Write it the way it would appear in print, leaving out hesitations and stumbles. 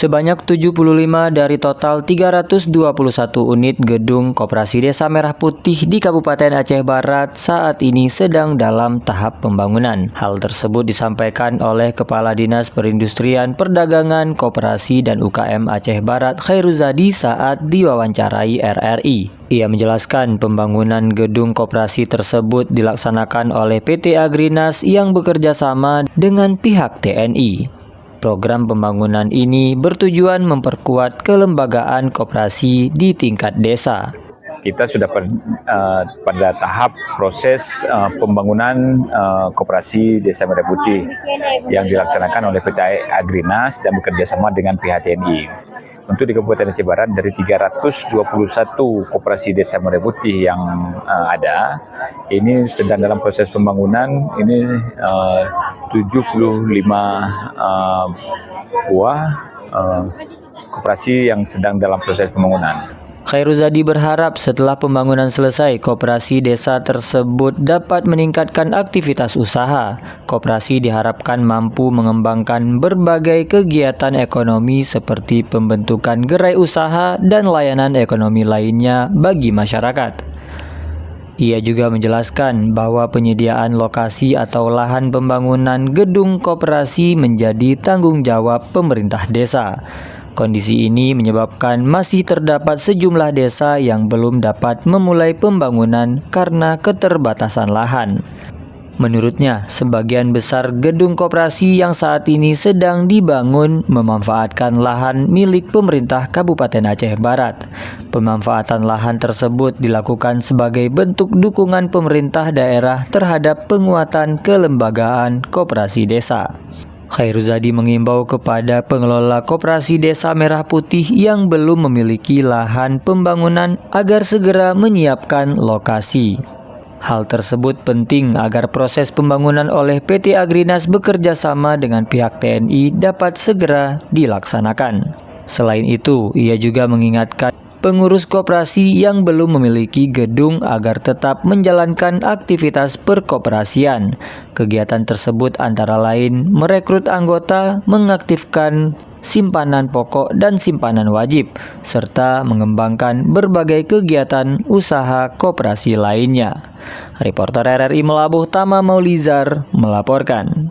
Sebanyak 75 dari total 321 unit gedung Koperasi Desa Merah Putih di Kabupaten Aceh Barat saat ini sedang dalam tahap pembangunan. Hal tersebut disampaikan oleh Kepala Dinas Perindustrian, Perdagangan, Koperasi dan UKM Aceh Barat Khairuzadi saat diwawancarai RRI. Ia menjelaskan pembangunan gedung koperasi tersebut dilaksanakan oleh PT Agrinas yang bekerja sama dengan pihak TNI. Program pembangunan ini bertujuan memperkuat kelembagaan koperasi di tingkat desa. Kita sudah pada tahap proses pembangunan koperasi Desa Merah Putih yang dilaksanakan oleh PT Agrinas dan bekerjasama dengan pihak TNI. Untuk di Kabupaten Aceh Barat dari 321 koperasi Desa Merah Putih yang ada, ini sedang dalam proses pembangunan. Ini 75 buah koperasi yang sedang dalam proses pembangunan. Khairuzadi berharap setelah pembangunan selesai, koperasi desa tersebut dapat meningkatkan aktivitas usaha. Koperasi diharapkan mampu mengembangkan berbagai kegiatan ekonomi seperti pembentukan gerai usaha dan layanan ekonomi lainnya bagi masyarakat. Ia juga menjelaskan bahwa penyediaan lokasi atau lahan pembangunan gedung koperasi menjadi tanggung jawab pemerintah desa. Kondisi ini menyebabkan masih terdapat sejumlah desa yang belum dapat memulai pembangunan karena keterbatasan lahan. Menurutnya, sebagian besar gedung koperasi yang saat ini sedang dibangun memanfaatkan lahan milik pemerintah Kabupaten Aceh Barat. Pemanfaatan lahan tersebut dilakukan sebagai bentuk dukungan pemerintah daerah terhadap penguatan kelembagaan koperasi desa. Khairuzadi mengimbau kepada pengelola Koperasi Desa Merah Putih yang belum memiliki lahan pembangunan agar segera menyiapkan lokasi. Hal tersebut penting agar proses pembangunan oleh PT Agrinas bekerja sama dengan pihak TNI dapat segera dilaksanakan. Selain itu, ia juga mengingatkan pengurus koperasi yang belum memiliki gedung agar tetap menjalankan aktivitas perkoperasian. Kegiatan tersebut antara lain merekrut anggota, mengaktifkan simpanan pokok dan simpanan wajib, serta mengembangkan berbagai kegiatan usaha koperasi lainnya. Reporter RRI Melabuh Tama Maulizar melaporkan.